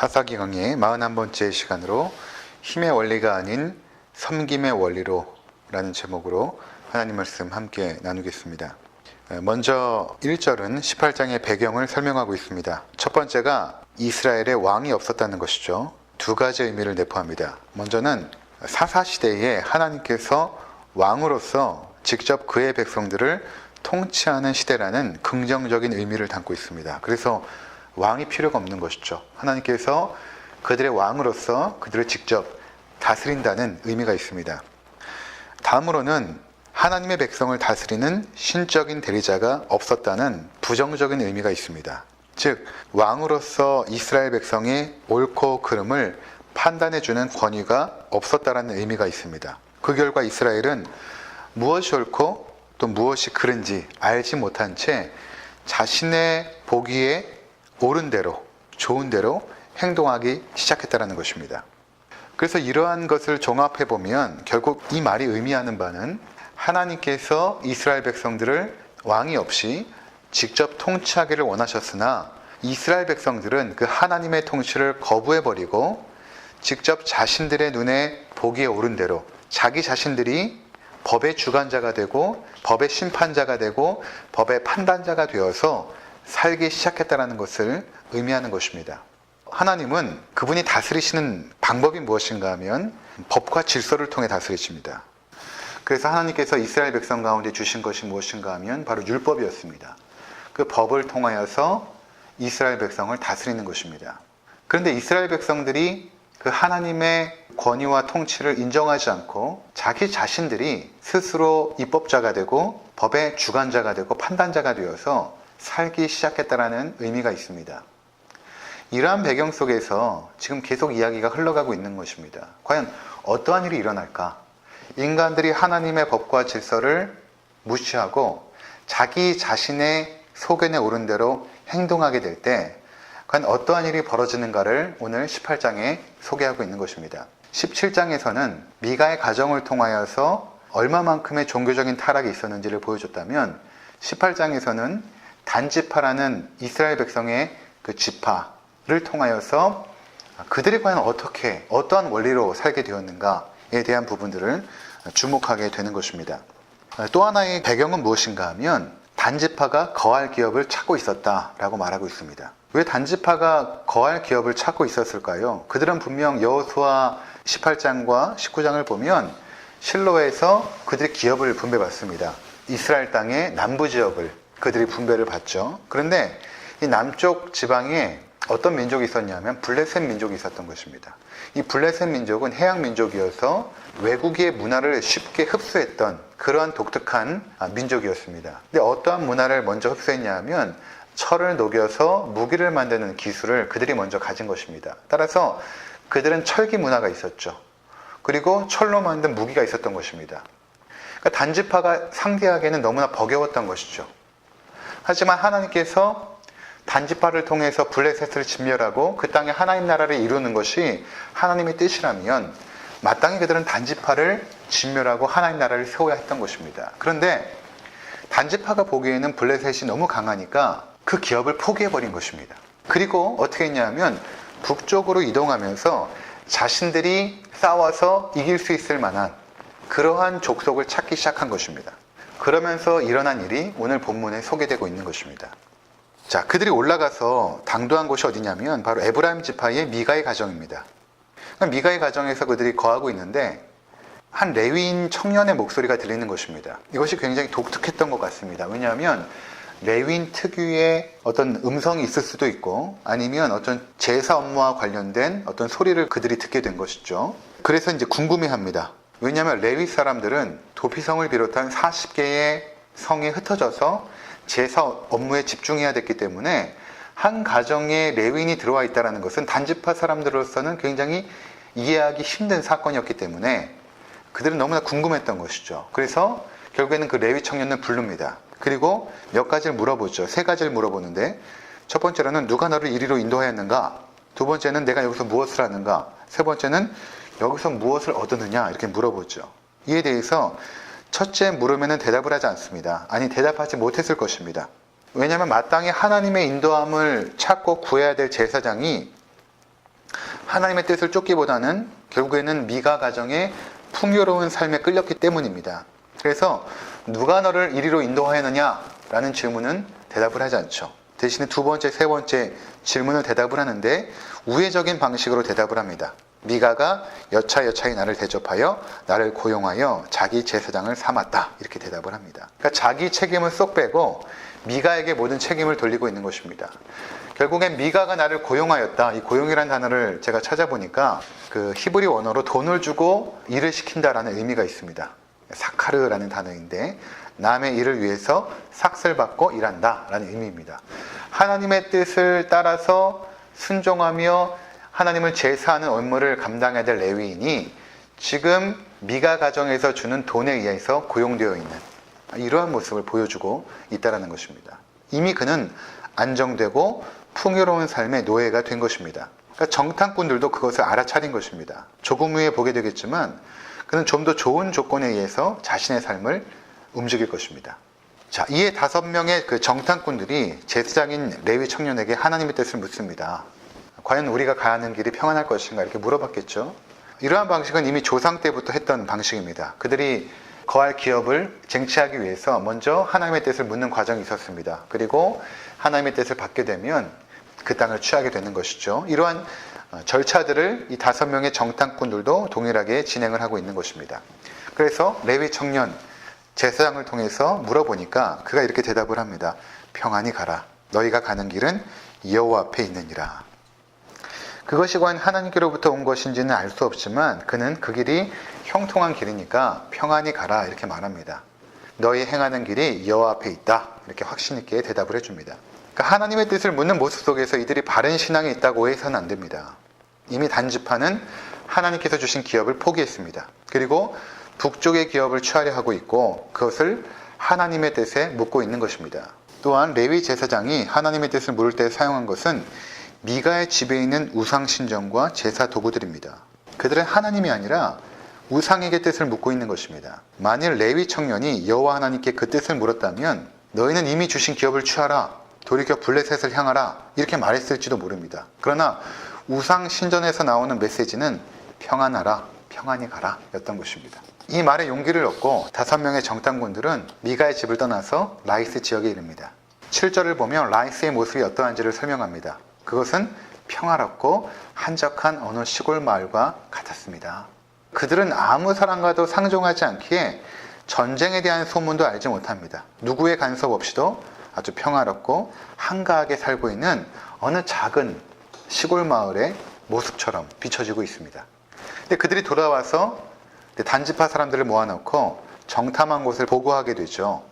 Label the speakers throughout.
Speaker 1: 사사기 강의 41번째 시간으로 힘의 원리가 아닌 섬김의 원리로 라는 제목으로 하나님 말씀 함께 나누겠습니다. 먼저 1절은 18장의 배경을 설명하고 있습니다. 첫 번째가 이스라엘에 왕이 없었다는 것이죠. 두 가지 의미를 내포합니다. 먼저는 사사시대에 하나님께서 왕으로서 직접 그의 백성들을 통치하는 시대라는 긍정적인 의미를 담고 있습니다. 그래서 왕이 필요가 없는 것이죠. 하나님께서 그들의 왕으로서 그들을 직접 다스린다는 의미가 있습니다. 다음으로는 하나님의 백성을 다스리는 신적인 대리자가 없었다는 부정적인 의미가 있습니다. 즉, 왕으로서 이스라엘 백성의 옳고 그름을 판단해주는 권위가 없었다는 의미가 있습니다. 그 결과 이스라엘은 무엇이 옳고 또 무엇이 그른지 알지 못한 채 자신의 보기에 옳은 대로, 좋은 대로 행동하기 시작했다는 것입니다. 그래서 이러한 것을 종합해보면 결국 이 말이 의미하는 바는 하나님께서 이스라엘 백성들을 왕이 없이 직접 통치하기를 원하셨으나 이스라엘 백성들은 그 하나님의 통치를 거부해버리고 직접 자신들의 눈에 보기에 옳은 대로 자기 자신들이 법의 주관자가 되고 법의 심판자가 되고 법의 판단자가 되어서 살기 시작했다는 것을 의미하는 것입니다. 하나님은 그분이 다스리시는 방법이 무엇인가 하면 법과 질서를 통해 다스리십니다. 그래서 하나님께서 이스라엘 백성 가운데 주신 것이 무엇인가 하면 바로 율법이었습니다. 그 법을 통하여서 이스라엘 백성을 다스리는 것입니다. 그런데 이스라엘 백성들이 그 하나님의 권위와 통치를 인정하지 않고 자기 자신들이 스스로 입법자가 되고 법의 주관자가 되고 판단자가 되어서 살기 시작했다는 의미가 있습니다. 이러한 배경 속에서 지금 계속 이야기가 흘러가고 있는 것입니다. 과연 어떠한 일이 일어날까? 인간들이 하나님의 법과 질서를 무시하고 자기 자신의 소견에 오른 대로 행동하게 될 때 과연 어떠한 일이 벌어지는가를 오늘 18장에 소개하고 있는 것입니다. 17장에서는 미가의 가정을 통하여서 얼마만큼의 종교적인 타락이 있었는지를 보여줬다면 18장에서는 단지파라는 이스라엘 백성의 그 지파를 통하여서 그들이 과연 어떠한 원리로 살게 되었는가에 대한 부분들을 주목하게 되는 것입니다. 또 하나의 배경은 무엇인가 하면 단지파가 거할 기업을 찾고 있었다라고 말하고 있습니다. 왜 단지파가 거할 기업을 찾고 있었을까요? 그들은 분명 여호수아 18장과 19장을 보면 실로에서 그들의 기업을 분배받습니다. 이스라엘 땅의 남부 지역을 그들이 분배를 받죠. 그런데 이 남쪽 지방에 어떤 민족이 있었냐면 블레셋 민족이 있었던 것입니다. 이 블레셋 민족은 해양 민족이어서 외국의 문화를 쉽게 흡수했던 그러한 독특한 민족이었습니다. 근데 어떠한 문화를 먼저 흡수했냐 하면 철을 녹여서 무기를 만드는 기술을 그들이 먼저 가진 것입니다. 따라서 그들은 철기 문화가 있었죠. 그리고 철로 만든 무기가 있었던 것입니다. 그러니까 단지파가 상대하기에는 너무나 버거웠던 것이죠. 하지만 하나님께서 단지파를 통해서 블레셋을 진멸하고 그 땅에 하나님 나라를 이루는 것이 하나님의 뜻이라면 마땅히 그들은 단지파를 진멸하고 하나님 나라를 세워야 했던 것입니다. 그런데 단지파가 보기에는 블레셋이 너무 강하니까 그 기업을 포기해버린 것입니다. 그리고 어떻게 했냐면 북쪽으로 이동하면서 자신들이 싸워서 이길 수 있을 만한 그러한 족속을 찾기 시작한 것입니다. 그러면서 일어난 일이 오늘 본문에 소개되고 있는 것입니다. 자, 그들이 올라가서 당도한 곳이 어디냐면 바로 에브라임 지파의 미가의 가정입니다. 미가의 가정에서 그들이 거하고 있는데 한 레위인 청년의 목소리가 들리는 것입니다. 이것이 굉장히 독특했던 것 같습니다. 왜냐하면 레위인 특유의 어떤 음성이 있을 수도 있고 아니면 어떤 제사 업무와 관련된 어떤 소리를 그들이 듣게 된 것이죠. 그래서 이제 궁금해합니다. 왜냐하면 레위 사람들은 도피성을 비롯한 40개의 성에 흩어져서 제사 업무에 집중해야 됐기 때문에 한 가정에 레위인이 들어와 있다는 것은 단지파 사람들로서는 굉장히 이해하기 힘든 사건이었기 때문에 그들은 너무나 궁금했던 것이죠. 그래서 결국에는 그 레위 청년을 부릅니다. 그리고 몇 가지를 물어보죠. 3가지를 물어보는데 첫 번째로는 누가 너를 이리로 인도하였는가? 두 번째는 내가 여기서 무엇을 하는가? 세 번째는 여기서 무엇을 얻었느냐? 이렇게 물어보죠. 이에 대해서 첫째 물으면 대답을 하지 않습니다. 아니, 대답하지 못했을 것입니다. 왜냐하면 마땅히 하나님의 인도함을 찾고 구해야 될 제사장이 하나님의 뜻을 쫓기보다는 결국에는 미가 가정의 풍요로운 삶에 끌렸기 때문입니다. 그래서 누가 너를 이리로 인도하였느냐 라는 질문은 대답을 하지 않죠. 대신에 두 번째, 세 번째 질문을 대답을 하는데 우회적인 방식으로 대답을 합니다. 미가가 여차여차히 나를 대접하여 나를 고용하여 자기 제사장을 삼았다. 이렇게 대답을 합니다. 그러니까 자기 책임을 쏙 빼고 미가에게 모든 책임을 돌리고 있는 것입니다. 결국엔 미가가 나를 고용하였다. 이 고용이라는 단어를 제가 찾아보니까 그 히브리 원어로 돈을 주고 일을 시킨다라는 의미가 있습니다. 사카르라는 단어인데 남의 일을 위해서 삭슬 받고 일한다 라는 의미입니다. 하나님의 뜻을 따라서 순종하며 하나님을 제사하는 업무를 감당해야 될 레위인이 지금 미가 가정에서 주는 돈에 의해서 고용되어 있는 이러한 모습을 보여주고 있다는 것입니다. 이미 그는 안정되고 풍요로운 삶의 노예가 된 것입니다. 그러니까 정탐꾼들도 그것을 알아차린 것입니다. 조금 후에 보게 되겠지만 그는 좀 더 좋은 조건에 의해서 자신의 삶을 움직일 것입니다. 자, 이에 5명의 그 정탐꾼들이 제사장인 레위 청년에게 하나님의 뜻을 묻습니다. 과연 우리가 가는 길이 평안할 것인가 이렇게 물어봤겠죠. 이러한 방식은 이미 조상 때부터 했던 방식입니다. 그들이 거할 기업을 쟁취하기 위해서 먼저 하나님의 뜻을 묻는 과정이 있었습니다. 그리고 하나님의 뜻을 받게 되면 그 땅을 취하게 되는 것이죠. 이러한 절차들을 이 5명의 정탐꾼들도 동일하게 진행을 하고 있는 것입니다. 그래서 레위 청년 제사장을 통해서 물어보니까 그가 이렇게 대답을 합니다. 평안히 가라. 너희가 가는 길은 여호와 앞에 있느니라. 그것이 과연 하나님께로부터 온 것인지는 알 수 없지만 그는 그 길이 형통한 길이니까 평안히 가라 이렇게 말합니다. 너희 행하는 길이 여호와 앞에 있다 이렇게 확신 있게 대답을 해줍니다. 그러니까 하나님의 뜻을 묻는 모습 속에서 이들이 바른 신앙이 있다고 해서는 안 됩니다. 이미 단지파는 하나님께서 주신 기업을 포기했습니다. 그리고 북쪽의 기업을 취하려 하고 있고 그것을 하나님의 뜻에 묻고 있는 것입니다. 또한 레위 제사장이 하나님의 뜻을 물을 때 사용한 것은 미가의 집에 있는 우상 신전과 제사 도구들입니다. 그들은 하나님이 아니라 우상에게 뜻을 묻고 있는 것입니다. 만일 레위 청년이 여호와 하나님께 그 뜻을 물었다면 너희는 이미 주신 기업을 취하라. 돌이켜 블레셋을 향하라. 이렇게 말했을지도 모릅니다. 그러나 우상 신전에서 나오는 메시지는 평안하라. 평안히 가라. 였던 것입니다. 이 말에 용기를 얻고 5명의 정탐꾼들은 미가의 집을 떠나서 라이스 지역에 이릅니다. 7절을 보면 라이스의 모습이 어떠한지를 설명합니다. 그것은 평화롭고 한적한 어느 시골 마을과 같았습니다. 그들은 아무 사람과도 상종하지 않기에 전쟁에 대한 소문도 알지 못합니다. 누구의 간섭 없이도 아주 평화롭고 한가하게 살고 있는 어느 작은 시골 마을의 모습처럼 비춰지고 있습니다. 근데 그들이 돌아와서 단지파 사람들을 모아놓고 정탐한 곳을 보고하게 되죠.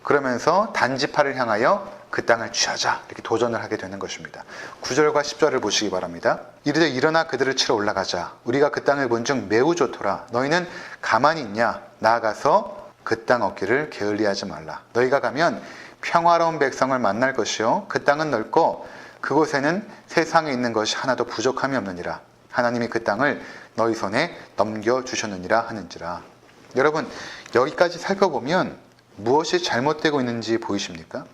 Speaker 1: 그러면서 단지파를 향하여 그 땅을 취하자 이렇게 도전을 하게 되는 것입니다. 9절과 10절을 보시기 바랍니다. 이르되 일어나 그들을 치러 올라가자. 우리가 그 땅을 본즉 매우 좋더라. 너희는 가만히 있냐? 나아가서 그 땅 얻기를 게을리하지 말라. 너희가 가면 평화로운 백성을 만날 것이요 그 땅은 넓고 그곳에는 세상에 있는 것이 하나도 부족함이 없느니라. 하나님이 그 땅을 너희 손에 넘겨주셨느니라 하는지라. 여러분 여기까지 살펴보면 무엇이 잘못되고 있는지 보이십니까?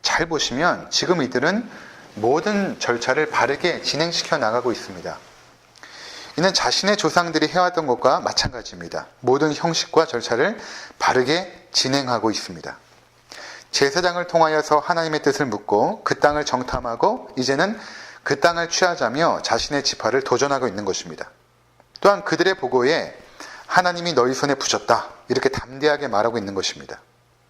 Speaker 1: 잘 보시면 지금 이들은 모든 절차를 바르게 진행시켜 나가고 있습니다. 이는 자신의 조상들이 해왔던 것과 마찬가지입니다. 모든 형식과 절차를 바르게 진행하고 있습니다. 제사장을 통하여서 하나님의 뜻을 묻고 그 땅을 정탐하고 이제는 그 땅을 취하자며 자신의 지파를 도전하고 있는 것입니다. 또한 그들의 보고에 하나님이 너희 손에 부셨다 이렇게 담대하게 말하고 있는 것입니다.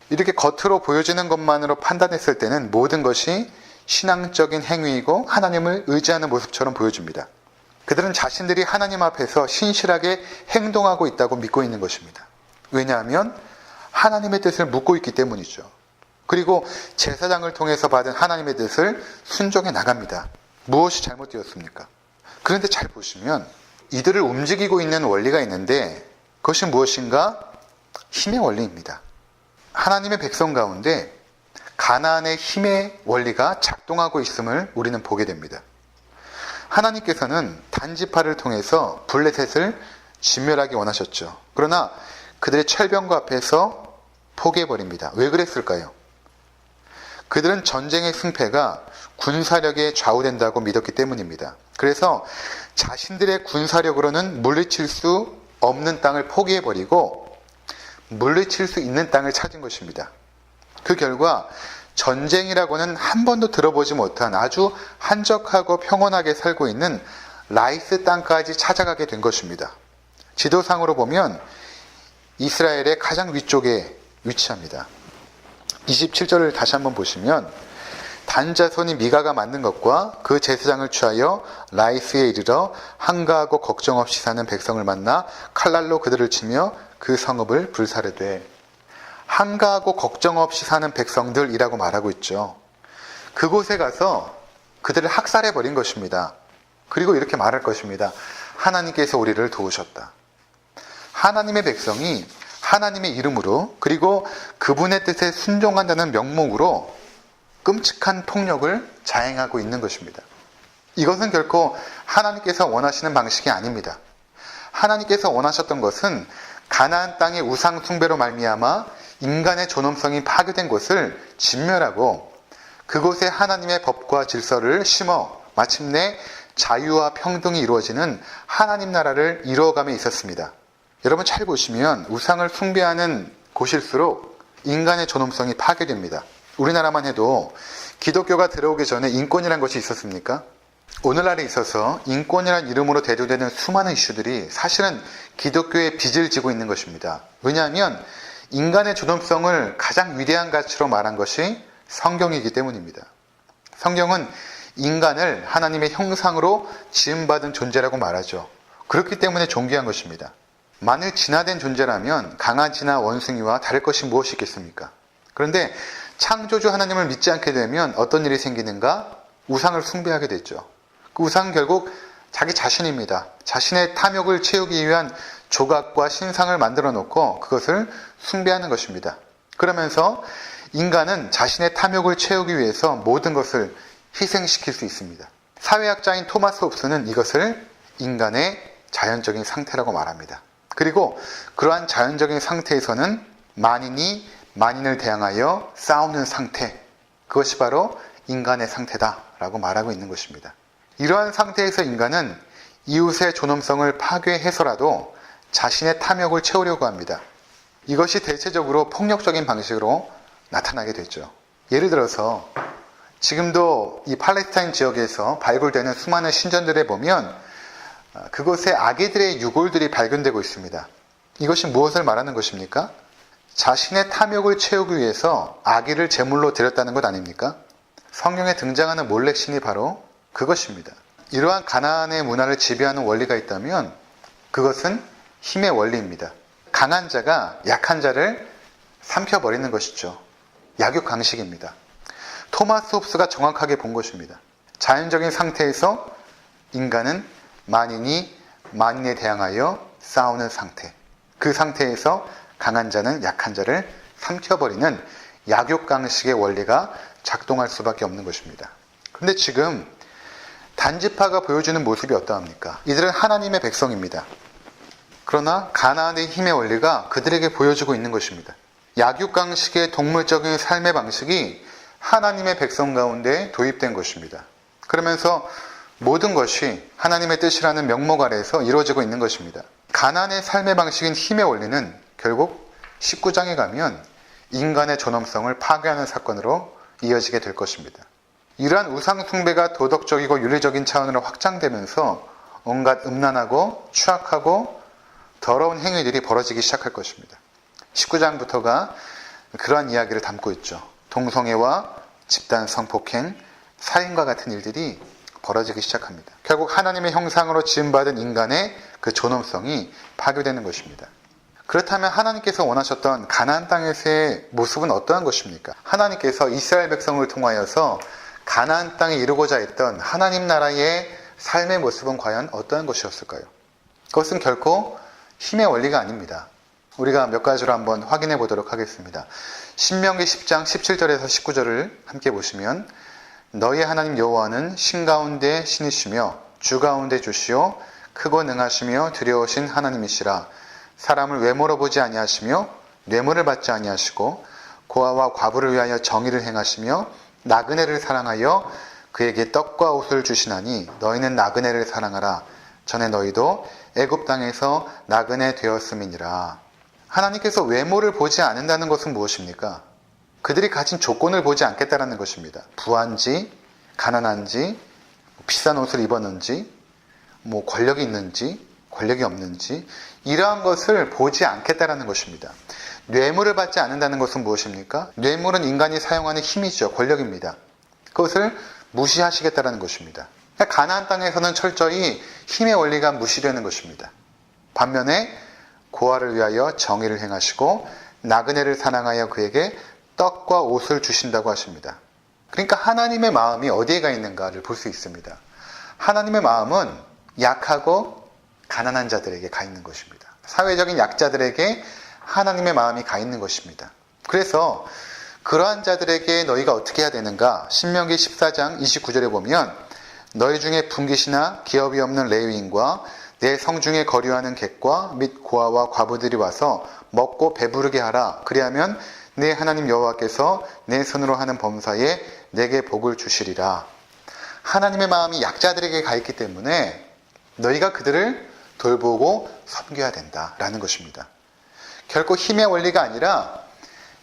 Speaker 1: 이렇게 겉으로 보여지는 것만으로 판단했을 때는 모든 것이 신앙적인 행위이고 하나님을 의지하는 모습처럼 보여집니다. 그들은 자신들이 하나님 앞에서 신실하게 행동하고 있다고 믿고 있는 것입니다. 왜냐하면 하나님의 뜻을 묻고 있기 때문이죠. 그리고 제사장을 통해서 받은 하나님의 뜻을 순종해 나갑니다. 무엇이 잘못되었습니까? 그런데 잘 보시면 이들을 움직이고 있는 원리가 있는데 그것이 무엇인가? 힘의 원리입니다. 하나님의 백성 가운데 가나안의 힘의 원리가 작동하고 있음을 우리는 보게 됩니다. 하나님께서는 단지파를 통해서 블레셋을 진멸하기 원하셨죠. 그러나 그들의 철병과 앞에서 포기해버립니다. 왜 그랬을까요? 그들은 전쟁의 승패가 군사력에 좌우된다고 믿었기 때문입니다. 그래서 자신들의 군사력으로는 물리칠 수 없는 땅을 포기해버리고 물리칠 수 있는 땅을 찾은 것입니다. 그 결과 전쟁이라고는 한 번도 들어보지 못한 아주 한적하고 평온하게 살고 있는 라이스 땅까지 찾아가게 된 것입니다. 지도상으로 보면 이스라엘의 가장 위쪽에 위치합니다. 27절을 다시 한번 보시면 단자손이 미가가 만든 것과 그 제사장을 취하여 라이스에 이르러 한가하고 걱정 없이 사는 백성을 만나 칼날로 그들을 치며 그 성읍을 불사르되, 한가하고 걱정 없이 사는 백성들이라고 말하고 있죠. 그곳에 가서 그들을 학살해 버린 것입니다. 그리고 이렇게 말할 것입니다. 하나님께서 우리를 도우셨다. 하나님의 백성이 하나님의 이름으로 그리고 그분의 뜻에 순종한다는 명목으로 끔찍한 폭력을 자행하고 있는 것입니다. 이것은 결코 하나님께서 원하시는 방식이 아닙니다. 하나님께서 원하셨던 것은 가나안 땅의 우상 숭배로 말미암아 인간의 존엄성이 파괴된 곳을 진멸하고 그곳에 하나님의 법과 질서를 심어 마침내 자유와 평등이 이루어지는 하나님 나라를 이루어감에 있었습니다. 여러분 잘 보시면 우상을 숭배하는 곳일수록 인간의 존엄성이 파괴됩니다. 우리나라만 해도 기독교가 들어오기 전에 인권이라는 것이 있었습니까? 오늘날에 있어서 인권이라는 이름으로 대두되는 수많은 이슈들이 사실은 기독교의 빚을 지고 있는 것입니다. 왜냐하면 인간의 존엄성을 가장 위대한 가치로 말한 것이 성경이기 때문입니다. 성경은 인간을 하나님의 형상으로 지음받은 존재라고 말하죠. 그렇기 때문에 존귀한 것입니다. 만일 진화된 존재라면 강아지나 원숭이와 다를 것이 무엇이 있겠습니까? 그런데 창조주 하나님을 믿지 않게 되면 어떤 일이 생기는가? 우상을 숭배하게 됐죠. 그 우상은 결국 자기 자신입니다. 자신의 탐욕을 채우기 위한 조각과 신상을 만들어 놓고 그것을 숭배하는 것입니다. 그러면서 인간은 자신의 탐욕을 채우기 위해서 모든 것을 희생시킬 수 있습니다. 사회학자인 토마스 홉스는 이것을 인간의 자연적인 상태라고 말합니다. 그리고 그러한 자연적인 상태에서는 만인이 만인을 대항하여 싸우는 상태, 그것이 바로 인간의 상태다라고 말하고 있는 것입니다. 이러한 상태에서 인간은 이웃의 존엄성을 파괴해서라도 자신의 탐욕을 채우려고 합니다. 이것이 대체적으로 폭력적인 방식으로 나타나게 되죠. 예를 들어서 지금도 이 팔레스타인 지역에서 발굴되는 수많은 신전들에 보면 그곳에 아기들의 유골들이 발견되고 있습니다. 이것이 무엇을 말하는 것입니까? 자신의 탐욕을 채우기 위해서 아기를 제물로 드렸다는 것 아닙니까? 성경에 등장하는 몰렉신이 바로 그것입니다. 이러한 가나안의 문화를 지배하는 원리가 있다면 그것은 힘의 원리입니다. 강한 자가 약한 자를 삼켜버리는 것이죠. 약육강식입니다. 토마스 홉스가 정확하게 본 것입니다. 자연적인 상태에서 인간은 만인이 만인에 대항하여 싸우는 상태, 그 상태에서 강한 자는 약한 자를 삼켜버리는 약육강식의 원리가 작동할 수밖에 없는 것입니다. 그런데 지금 단지파가 보여주는 모습이 어떠합니까? 이들은 하나님의 백성입니다. 그러나 가나안의 힘의 원리가 그들에게 보여주고 있는 것입니다. 약육강식의 동물적인 삶의 방식이 하나님의 백성 가운데 도입된 것입니다. 그러면서 모든 것이 하나님의 뜻이라는 명목 아래에서 이루어지고 있는 것입니다. 가나안의 삶의 방식인 힘의 원리는 결국 19장에 가면 인간의 존엄성을 파괴하는 사건으로 이어지게 될 것입니다. 이러한 우상 숭배가 도덕적이고 윤리적인 차원으로 확장되면서 온갖 음란하고 추악하고 더러운 행위들이 벌어지기 시작할 것입니다. 19장부터가 그러한 이야기를 담고 있죠. 동성애와 집단 성폭행, 살인과 같은 일들이 벌어지기 시작합니다. 결국 하나님의 형상으로 지음받은 인간의 그 존엄성이 파괴되는 것입니다. 그렇다면 하나님께서 원하셨던 가나안 땅에서의 모습은 어떠한 것입니까? 하나님께서 이스라엘 백성을 통하여서 가나안 땅에 이루고자 했던 하나님 나라의 삶의 모습은 과연 어떠한 것이었을까요? 그것은 결코 힘의 원리가 아닙니다. 우리가 몇 가지로 한번 확인해 보도록 하겠습니다. 신명기 10장 17절에서 19절을 함께 보시면 너희 하나님 여호와는 신 가운데 신이시며 주 가운데 주시오 크고 능하시며 두려우신 하나님이시라. 사람을 외모로 보지 아니하시며 뇌물을 받지 아니하시고 고아와 과부를 위하여 정의를 행하시며 나그네를 사랑하여 그에게 떡과 옷을 주시나니 너희는 나그네를 사랑하라. 전에 너희도 애굽 땅에서 나그네 되었음이니라. 하나님께서 외모를 보지 않는다는 것은 무엇입니까? 그들이 가진 조건을 보지 않겠다는 것입니다. 부한지, 가난한지, 비싼 옷을 입었는지, 권력이 있는지, 권력이 없는지, 이러한 것을 보지 않겠다는 것입니다. 뇌물을 받지 않는다는 것은 무엇입니까? 뇌물은 인간이 사용하는 힘이죠. 권력입니다. 그것을 무시하시겠다는 것입니다. 가나안 땅에서는 철저히 힘의 원리가 무시되는 것입니다. 반면에 고아를 위하여 정의를 행하시고 나그네를 사랑하여 그에게 떡과 옷을 주신다고 하십니다. 그러니까 하나님의 마음이 어디에 가 있는가를 볼 수 있습니다. 하나님의 마음은 약하고 가난한 자들에게 가 있는 것입니다. 사회적인 약자들에게 하나님의 마음이 가 있는 것입니다. 그래서 그러한 자들에게 너희가 어떻게 해야 되는가? 신명기 14장 29절에 보면 너희 중에 분깃이나 기업이 없는 레위인과 내 성중에 거류하는 객과 및 고아와 과부들이 와서 먹고 배부르게 하라. 그리하면 내 하나님 여호와께서 내 손으로 하는 범사에 내게 복을 주시리라. 하나님의 마음이 약자들에게 가 있기 때문에 너희가 그들을 돌보고 섬겨야 된다라는 것입니다. 결코 힘의 원리가 아니라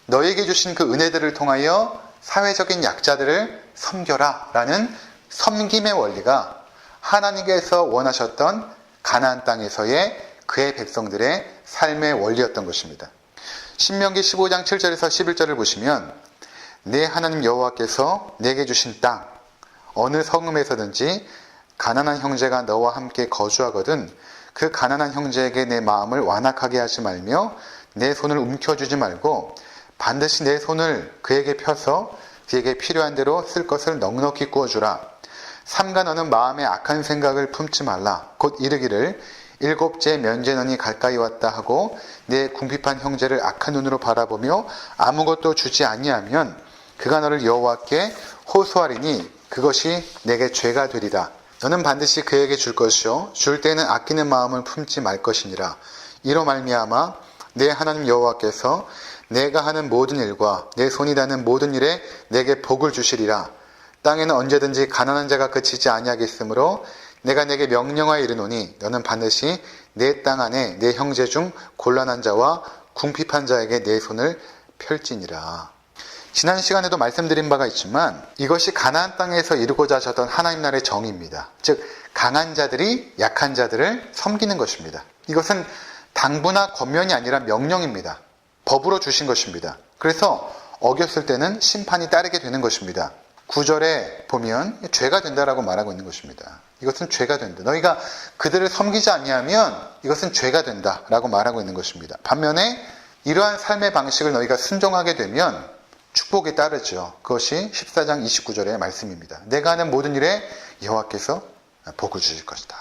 Speaker 1: 너에게 주신 그 은혜들을 통하여 사회적인 약자들을 섬겨라 라는 섬김의 원리가 하나님께서 원하셨던 가나안 땅에서의 그의 백성들의 삶의 원리였던 것입니다. 신명기 15장 7절에서 11절을 보시면 내 하나님 여호와께서 내게 주신 땅 어느 성읍에서든지 가난한 형제가 너와 함께 거주하거든 그 가난한 형제에게 내 마음을 완악하게 하지 말며 내 손을 움켜쥐지 말고 반드시 내 손을 그에게 펴서 그에게 필요한 대로 쓸 것을 넉넉히 구워주라. 삼가 너는 마음에 악한 생각을 품지 말라. 곧 이르기를 일곱째 면제너니 가까이 왔다 하고 내 궁핍한 형제를 악한 눈으로 바라보며 아무것도 주지 아니하면 그가 너를 여호와께 호소하리니 그것이 내게 죄가 되리라. 너는 반드시 그에게 줄 것이요 줄 때는 아끼는 마음을 품지 말 것이니라. 이로 말미암아 내 하나님 여호와께서 내가 하는 모든 일과 내 손이 닿는 모든 일에 내게 복을 주시리라. 땅에는 언제든지 가난한 자가 그치지 아니하겠으므로 내가 내게 명령하여 이르노니 너는 반드시 내 땅 안에 내 형제 중 곤란한 자와 궁핍한 자에게 내 손을 펼지니라. 지난 시간에도 말씀드린 바가 있지만 이것이 가나안 땅에서 이루고자 하셨던 하나님 나라의 정의입니다. 즉 강한 자들이 약한 자들을 섬기는 것입니다. 이것은 당부나 권면이 아니라 명령입니다. 법으로 주신 것입니다. 그래서 어겼을 때는 심판이 따르게 되는 것입니다. 9절에 보면 죄가 된다라고 말하고 있는 것입니다. 이것은 죄가 된다. 너희가 그들을 섬기지 아니하면 이것은 죄가 된다라고 말하고 있는 것입니다. 반면에 이러한 삶의 방식을 너희가 순종하게 되면 축복이 따르죠. 그것이 14장 29절의 말씀입니다. 내가 하는 모든 일에 여호와께서 복을 주실 것이다.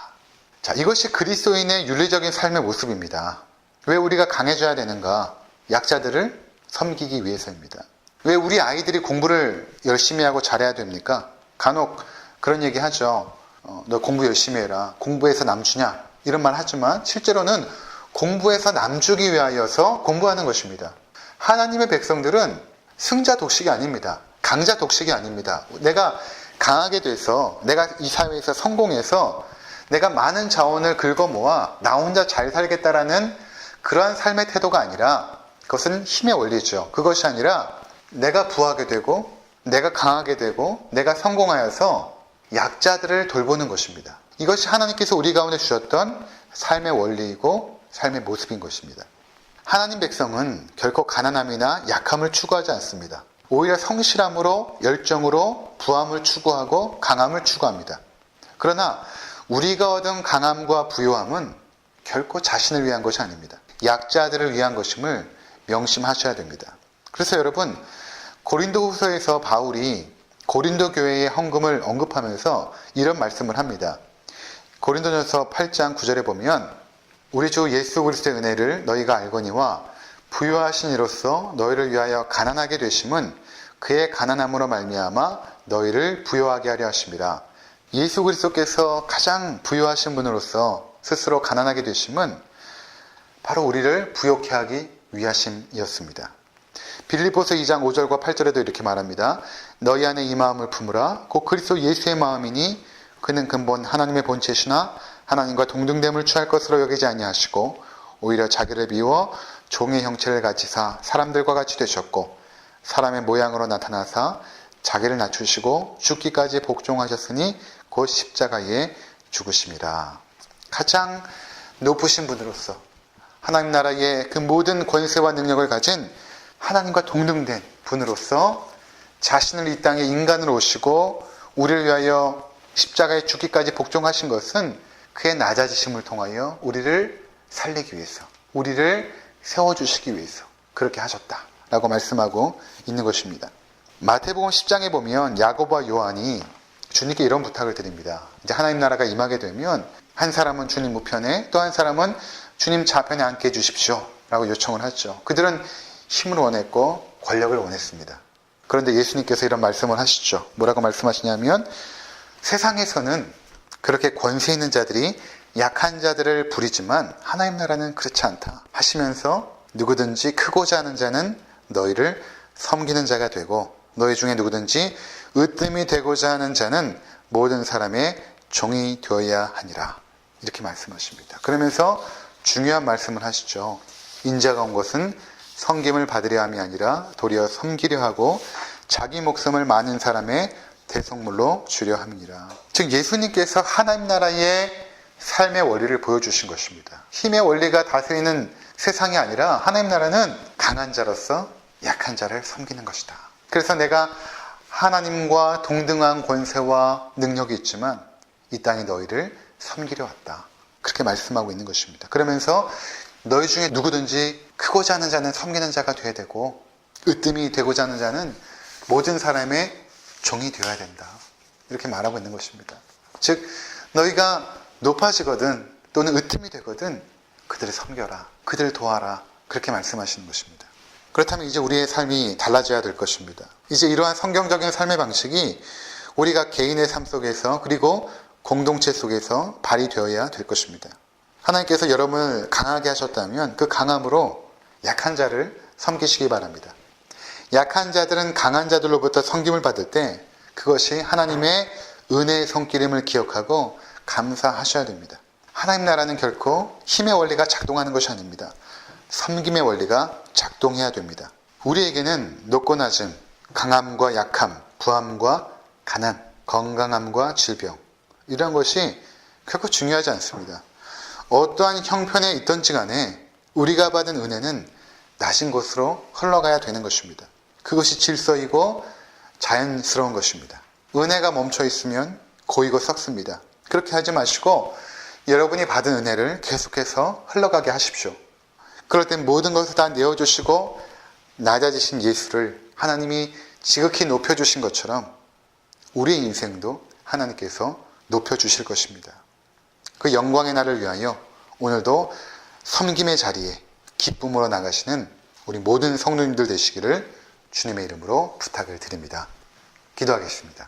Speaker 1: 자, 이것이 그리스도인의 윤리적인 삶의 모습입니다. 왜 우리가 강해져야 되는가? 약자들을 섬기기 위해서입니다. 왜 우리 아이들이 공부를 열심히 하고 잘해야 됩니까? 간혹 그런 얘기 하죠. 너 공부 열심히 해라. 공부해서 남주냐? 이런 말 하지만 실제로는 공부해서 남주기 위하여서 공부하는 것입니다. 하나님의 백성들은 승자 독식이 아닙니다. 강자 독식이 아닙니다. 내가 강하게 돼서 내가 이 사회에서 성공해서 내가 많은 자원을 긁어 모아 나 혼자 잘 살겠다라는 그러한 삶의 태도가 아니라 그것은 힘의 원리죠. 그것이 아니라 내가 부하게 되고 내가 강하게 되고 내가 성공하여서 약자들을 돌보는 것입니다. 이것이 하나님께서 우리 가운데 주셨던 삶의 원리이고 삶의 모습인 것입니다. 하나님 백성은 결코 가난함이나 약함을 추구하지 않습니다. 오히려 성실함으로 열정으로 부함을 추구하고 강함을 추구합니다. 그러나 우리가 얻은 강함과 부요함은 결코 자신을 위한 것이 아닙니다. 약자들을 위한 것임을 명심하셔야 됩니다. 그래서 여러분 고린도후서에서 바울이 고린도 교회의 헌금을 언급하면서 이런 말씀을 합니다. 고린도전서 8장 9절에 보면 우리 주 예수 그리스도의 은혜를 너희가 알거니와 부요하신 이로써 너희를 위하여 가난하게 되심은 그의 가난함으로 말미암아 너희를 부요하게 하려 하심이라. 예수 그리스도께서 가장 부요하신 분으로서 스스로 가난하게 되심은 바로 우리를 부요케 하기 위하심이었습니다. 빌립보서 2장 5절과 8절에도 이렇게 말합니다. 너희 안에 이 마음을 품으라. 곧 그리스도 예수의 마음이니 그는 근본 하나님의 본체시나 하나님과 동등됨을 취할 것으로 여기지 아니하시고 오히려 자기를 비워 종의 형체를 가지사 사람들과 같이 되셨고 사람의 모양으로 나타나사 자기를 낮추시고 죽기까지 복종하셨으니 곧 십자가에 죽으심이라. 가장 높으신 분으로서 하나님 나라의 그 모든 권세와 능력을 가진 하나님과 동등된 분으로서 자신을 이 땅에 인간으로 오시고 우리를 위하여 십자가에 죽기까지 복종하신 것은 그의 낮아지심을 통하여 우리를 살리기 위해서, 우리를 세워주시기 위해서 그렇게 하셨다라고 말씀하고 있는 것입니다. 마태복음 10장에 보면 야고보와 요한이 주님께 이런 부탁을 드립니다. 이제 하나님 나라가 임하게 되면 한 사람은 주님 우편에 또 한 사람은 주님 좌편에 앉게 해주십시오 라고 요청을 하죠. 그들은 힘을 원했고 권력을 원했습니다. 그런데 예수님께서 이런 말씀을 하시죠. 뭐라고 말씀하시냐면 세상에서는 그렇게 권세 있는 자들이 약한 자들을 부리지만 하나님 나라는 그렇지 않다 하시면서 누구든지 크고자 하는 자는 너희를 섬기는 자가 되고 너희 중에 누구든지 으뜸이 되고자 하는 자는 모든 사람의 종이 되어야 하니라. 이렇게 말씀하십니다. 그러면서 중요한 말씀을 하시죠. 인자가 온 것은 섬김을 받으려 함이 아니라 도리어 섬기려 하고 자기 목숨을 많은 사람의 대속물로 주려 함이니라. 즉 예수님께서 하나님 나라의 삶의 원리를 보여주신 것입니다. 힘의 원리가 다스리는 세상이 아니라 하나님 나라는 강한 자로서 약한 자를 섬기는 것이다. 그래서 내가 하나님과 동등한 권세와 능력이 있지만 이 땅에 너희를 섬기려 왔다. 그렇게 말씀하고 있는 것입니다. 그러면서 너희 중에 누구든지 크고자 하는 자는 섬기는 자가 되어야 되고 으뜸이 되고자 하는 자는 모든 사람의 종이 되어야 된다. 이렇게 말하고 있는 것입니다. 즉 너희가 높아지거든 또는 으뜸이 되거든 그들을 섬겨라. 그들을 도와라. 그렇게 말씀하시는 것입니다. 그렇다면 이제 우리의 삶이 달라져야 될 것입니다. 이제 이러한 성경적인 삶의 방식이 우리가 개인의 삶 속에서 그리고 공동체 속에서 발휘되어야 될 것입니다. 하나님께서 여러분을 강하게 하셨다면 그 강함으로 약한 자를 섬기시기 바랍니다. 약한 자들은 강한 자들로부터 섬김을 받을 때 그것이 하나님의 은혜의 손길임을 기억하고 감사하셔야 됩니다. 하나님 나라는 결코 힘의 원리가 작동하는 것이 아닙니다. 섬김의 원리가 작동해야 됩니다. 우리에게는 높고 낮음, 강함과 약함, 부함과 가난, 건강함과 질병 이런 것이 결코 중요하지 않습니다. 어떠한 형편에 있던지 간에 우리가 받은 은혜는 낮은 곳으로 흘러가야 되는 것입니다. 그것이 질서이고 자연스러운 것입니다. 은혜가 멈춰 있으면 고이고 썩습니다. 그렇게 하지 마시고 여러분이 받은 은혜를 계속해서 흘러가게 하십시오. 그럴 땐 모든 것을 다 내어주시고 낮아지신 예수를 하나님이 지극히 높여주신 것처럼 우리의 인생도 하나님께서 높여주실 것입니다. 그 영광의 날을 위하여 오늘도 섬김의 자리에 기쁨으로 나가시는 우리 모든 성도님들 되시기를 주님의 이름으로 부탁을 드립니다. 기도하겠습니다.